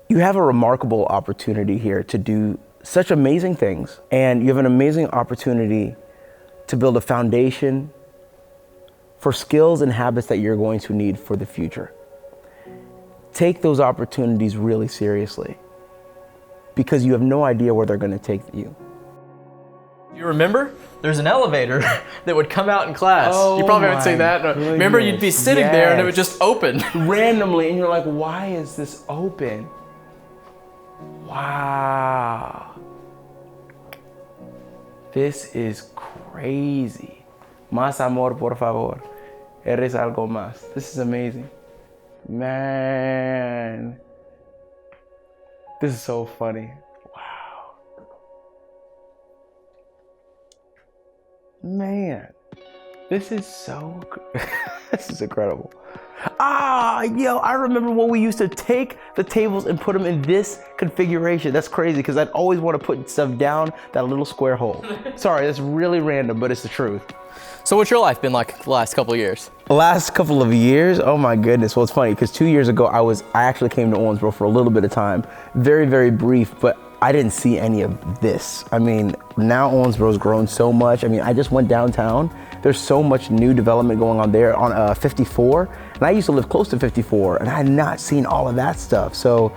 You have a remarkable opportunity here to do such amazing things, and you have an amazing opportunity to build a foundation for skills and habits that you're going to need for the future. Take those opportunities really seriously, because you have no idea where they're going to take you. You remember? There's an elevator that would come out in class. Oh, you probably haven't seen that. goodness. Remember, you'd be sitting there and it would just open. Randomly, and you're like, why is this open? Wow. This is crazy. Más amor, por favor. Eres algo más. This is amazing. Man. This is so funny. Wow. Man. This is so, this is incredible. Yo, I remember when we used to take the tables and put them in this configuration. That's crazy, because I'd always want to put stuff down that little square hole. Sorry, that's really random, but it's the truth. So what's your life been like the last couple of years? Last couple of years, oh my goodness. Well, it's funny, because 2 years ago, I actually came to Owensboro for a little bit of time. Very, very brief, but I didn't see any of this. I mean, now Owensboro's grown so much. I mean, I just went downtown. There's so much new development going on there on 54. And I used to live close to 54, and I had not seen all of that stuff. So,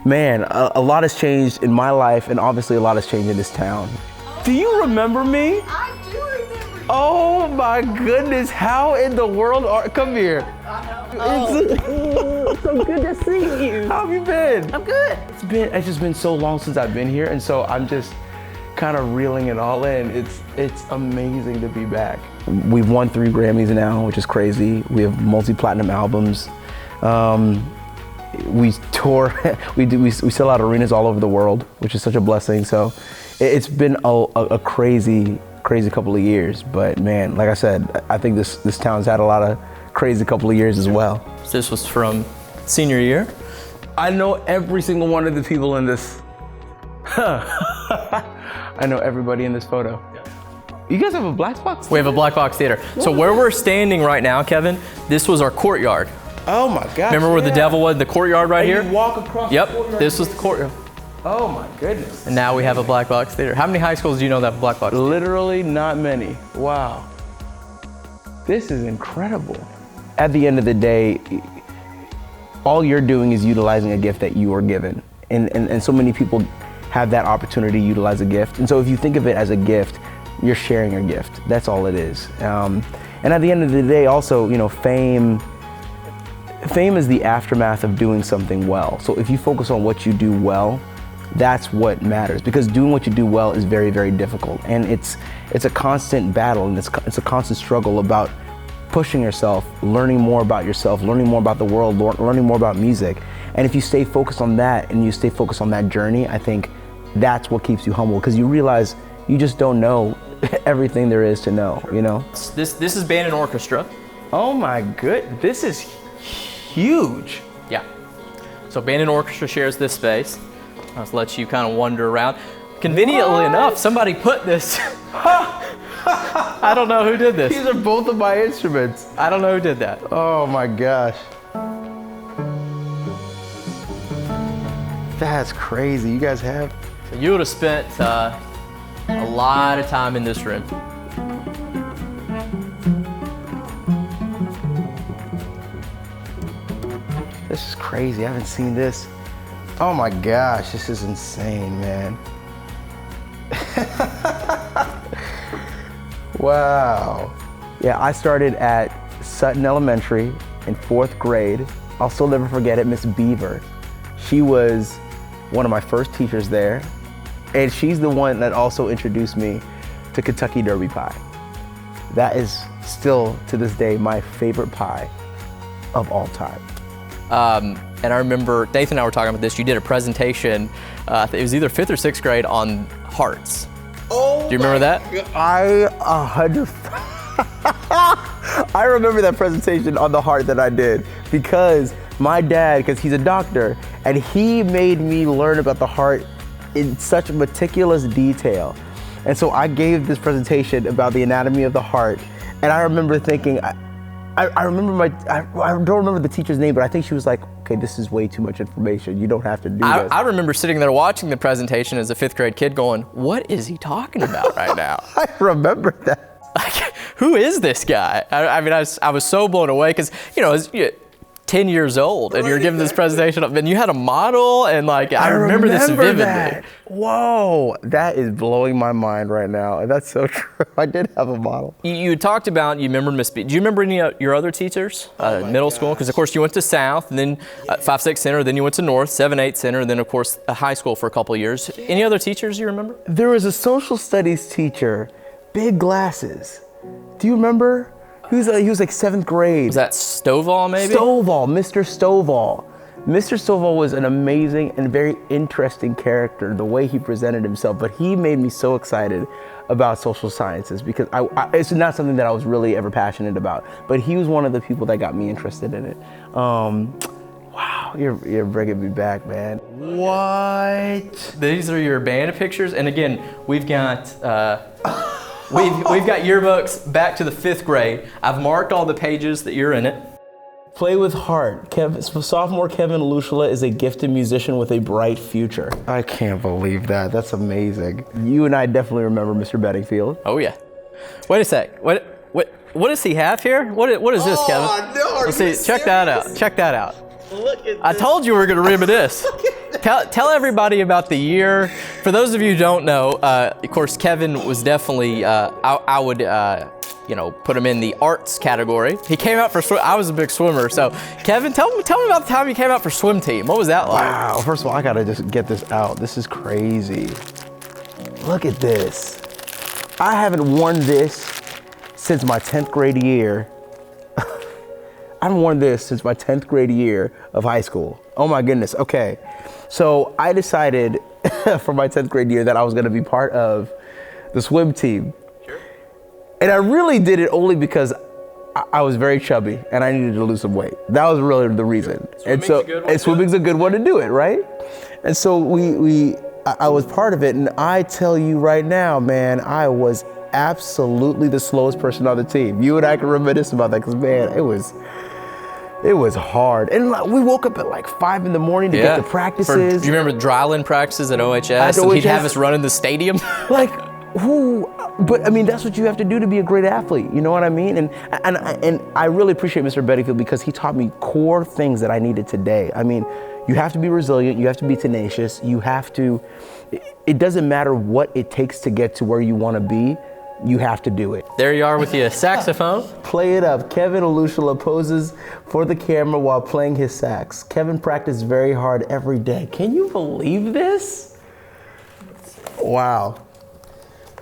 man, a lot has changed in my life, and obviously a lot has changed in this town. Do you remember me? I do remember you. Oh my goodness, how in the world come here. It's so good to see you. How have you been? I'm good. It's just been so long since I've been here, and so I'm just kind of reeling it all in. It's amazing to be back. We've won 3 Grammys now, which is crazy. We have multi-platinum albums. We tour, we sell out arenas all over the world, which is such a blessing. So it's been a crazy couple of years. But man, like I said, I think this town's had a lot of crazy couple of years as well. This was from senior year. I know every single one of the people in this. I know everybody in this photo. You guys have a black box? We have a black box theater. So where we're standing right now, Kevin, this was our courtyard. Oh my gosh. Remember where the devil was, the courtyard right here? You walk across the courtyard. Yep, this was the courtyard. Oh my goodness. And now we have a black box theater. How many high schools do you know that have a black box theater? Literally not many. Wow. This is incredible. At the end of the day, all you're doing is utilizing a gift that you were given. And so many people have that opportunity to utilize a gift. And so if you think of it as a gift, you're sharing a gift. That's all it is. And at the end of the day, also, you know, fame is the aftermath of doing something well. So if you focus on what you do well, that's what matters, because doing what you do well is very, very difficult. And it's a constant battle, and it's a constant struggle about pushing yourself, learning more about yourself, learning more about the world, learning more about music. And if you stay focused on that and you stay focused on that journey, I think that's what keeps you humble, because you realize you just don't know everything there is to know, you know? This is band and orchestra. Oh my good, this is huge. Yeah. So band and orchestra shares this space. I'll just let you kind of wander around. Conveniently enough, somebody put this. I don't know who did this. These are both of my instruments. I don't know who did that. Oh my gosh. That's crazy. You guys have? So you would have spent a lot of time in this room. This is crazy. I haven't seen this. Oh my gosh, this is insane, man. Wow. Yeah, I started at Sutton Elementary in 4th grade. I'll still never forget it, Miss Beaver. She was one of my first teachers there, and she's the one that also introduced me to Kentucky Derby pie. That is still, to this day, my favorite pie of all time. And I remember Nathan and I were talking about this. You did a presentation, it was either 5th or 6th grade, on hearts. Oh, do you remember that? I remember that presentation on the heart that I did, because my dad, because he's a doctor, and he made me learn about the heart in such meticulous detail. And so I gave this presentation about the anatomy of the heart, and I remember thinking, I remember I don't remember the teacher's name, but I think she was like, okay, this is way too much information. You don't have to do this. I remember sitting there watching the presentation as a 5th grade kid going, what is he talking about right now? I remember that. Like, who is this guy? I mean, I was so blown away because, you know, 10 years old and you're giving this presentation and you had a model and like, I remember this vividly. That. Whoa, that is blowing my mind right now. And that's so true. I did have a model. You talked about, you remember Miss B. Do you remember any of your other teachers, middle school? Because of course you went to South and then 5-6 Center, then you went to North, 7-8 Center, and then of course a high school for a couple of years. Any other teachers you remember? There was a social studies teacher, big glasses. Do you remember? He was like 7th grade. Was that Stovall maybe? Stovall, Mr. Stovall. Mr. Stovall was an amazing and very interesting character, the way he presented himself, but he made me so excited about social sciences because it's not something that I was really ever passionate about, but he was one of the people that got me interested in it. Wow, you're bringing me back, man. What? These are your band pictures, and again, we've got we've got yearbooks back to the 5th grade. I've marked all the pages that you're in it. Play with heart. Sophomore Kevin Olusola is a gifted musician with a bright future. I can't believe that. That's amazing. You and I definitely remember Mr. Bedingfield. Oh yeah. Wait a sec. What does he have here? What is this, Kevin? Oh no! Let's see. Check that out. Check that out. Look at this. I told you we were going to reminisce. Tell everybody about the year. For those of you who don't know, of course, Kevin was definitely, I would, put him in the arts category. He came out for swim. I was a big swimmer. So, Kevin, tell me about the time you came out for swim team. What was that like? Wow. First of all, I got to just get this out. This is crazy. Look at this. I haven't worn this since my 10th grade year. I haven't worn this since my 10th grade year of high school. Oh my goodness, okay. So I decided for my 10th grade year that I was gonna be part of the swim team. Sure. And I really did it only because I was very chubby and I needed to lose some weight. That was really the reason. Sure. Swimming's a good one to do it, right? And so I was part of it, and I tell you right now, man, I was absolutely the slowest person on the team. You and I can reminisce about that because, man, it was hard. And we woke up at like 5 in the morning to get to practices. Do you remember dryland practices at OHS? At and OHS? He'd have us run in the stadium. Like, who? But I mean, that's what you have to do to be a great athlete. You know what I mean? And I really appreciate Mr. Bedingfield because he taught me core things that I needed today. I mean, you have to be resilient. You have to be tenacious. You have to, it doesn't matter what it takes to get to where you want to be. You have to do it. There you are with your saxophone. Play it up. Kevin Olusola poses for the camera while playing his sax. Kevin practiced very hard every day. Can you believe this? Wow.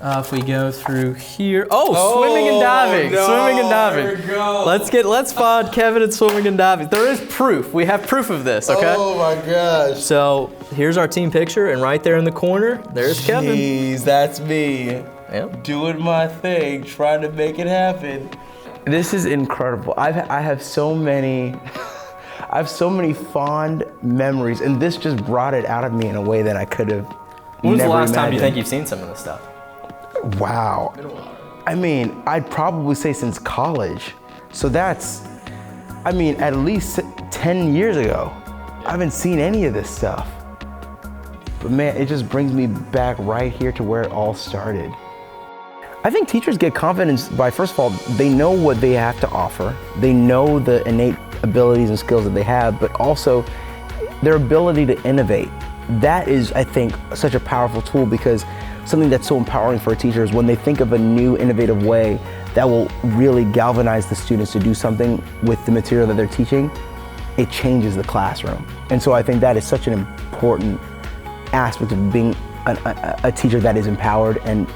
If we go through here, swimming and diving, no, swimming and diving. There we go. Let's find Kevin and swimming and diving. There is proof. We have proof of this. Okay. Oh my gosh. So here's our team picture, and right there in the corner, there's Kevin. Jeez, that's me. Yep. Doing my thing, trying to make it happen. This is incredible. I have so many fond memories, and this just brought it out of me in a way that I could have. When was the last imagined. time you think you've seen some of this stuff? Wow. I mean, I'd probably say since college. So that's, I mean, at least 10 years ago. I haven't seen any of this stuff. But man, it just brings me back right here to where it all started. I think teachers get confidence by, first of all, they know what they have to offer. They know the innate abilities and skills that they have, but also their ability to innovate. That is, I think, such a powerful tool because something that's so empowering for a teacher is when they think of a new innovative way that will really galvanize the students to do something with the material that they're teaching, it changes the classroom. And so I think that is such an important aspect of being a teacher that is empowered and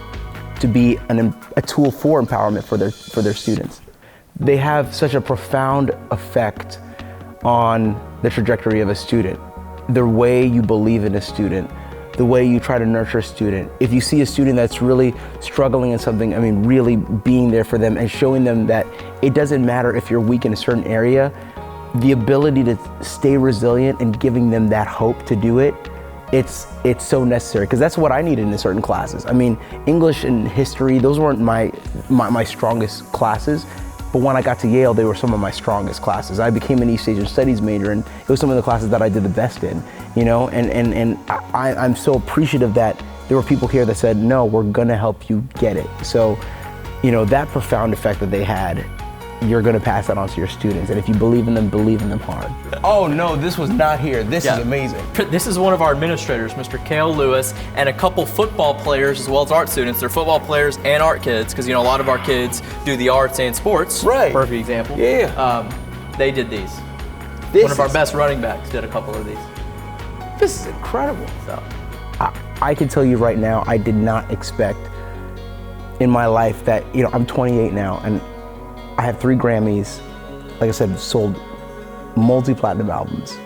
to be a tool for empowerment for their students. They have such a profound effect on the trajectory of a student. The way you believe in a student, the way you try to nurture a student. If you see a student that's really struggling in something, I mean, really being there for them and showing them that it doesn't matter if you're weak in a certain area, the ability to stay resilient and giving them that hope to do it, it's so necessary because that's what I needed in certain classes. I mean, English and history, those weren't my strongest classes. But when I got to Yale, they were some of my strongest classes. I became an East Asian Studies major, and it was some of the classes that I did the best in, you know? And I'm so appreciative that there were people here that said, no, we're gonna help you get it. So, you know, that profound effect that they had, you're gonna pass that on to your students. And if you believe in them hard. Oh no, this was not here. This is amazing. This is one of our administrators, Mr. Cale Lewis, and a couple football players as well as art students. They're football players and art kids, because you know a lot of our kids do the arts and sports. Right. Perfect example. Yeah. They did these. One of our best running backs did a couple of these. This is incredible. So I can tell you right now, I did not expect in my life that, you know, I'm 28 now, and I have 3 Grammys, like I said, sold multi-platinum albums.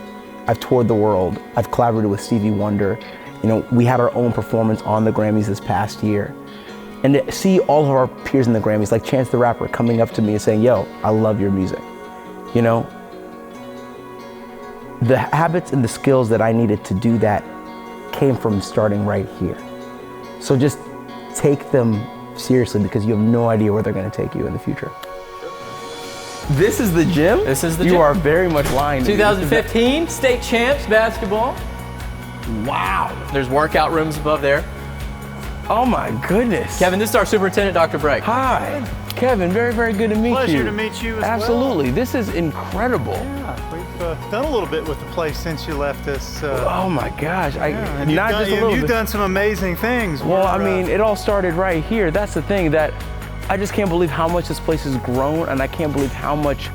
I've toured the world. I've collaborated with Stevie Wonder. You know, we had our own performance on the Grammys this past year. And to see all of our peers in the Grammys, like Chance the Rapper, coming up to me and saying, yo, I love your music. You know, the habits and the skills that I needed to do that came from starting right here. So just take them seriously, because you have no idea where they're gonna take you in the future. This is the gym? This is the gym. You are very much lying to me. 2015 state champs basketball. Wow. There's workout rooms above there. Oh my goodness. Kevin, this is our superintendent, Dr. Bragg. Hi. Kevin, very, very good to meet you. Pleasure to meet you as well. Absolutely. This is incredible. Yeah, we've done a little bit with the place since you left us. Oh my gosh. And not just a little you've bit. done some amazing things. Well, I mean, it all started right here. That's the thing, that I just can't believe how much this place has grown, and I can't believe how much,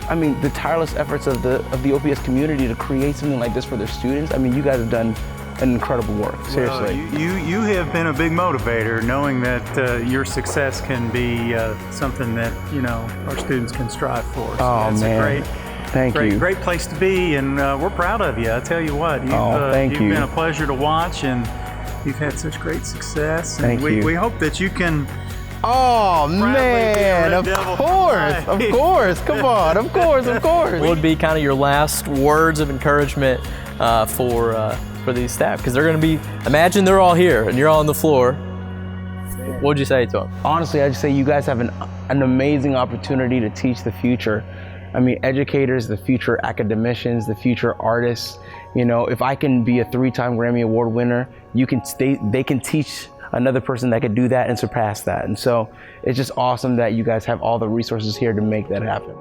I mean, the tireless efforts of the OPS community to create something like this for their students. I mean, you guys have done an incredible work, seriously. You have been a big motivator, knowing that your success can be something that, you know, our students can strive for. So Oh man, thank you. Great place to be, and we're proud of you. I tell you what, thank you. You've been a pleasure to watch, and you've had such great success. And Thank you. We hope that you can. Oh man, of course, come on, of course. What would be kind of your last words of encouragement for these staff? Because they're going to be, imagine they're all here and you're all on the floor. What would you say to them? Honestly, I'd just say you guys have an amazing opportunity to teach the future. I mean, educators, the future academicians, the future artists. You know, if I can be a 3-time Grammy Award winner, they can teach another person that could do that and surpass that. And so it's just awesome that you guys have all the resources here to make that happen.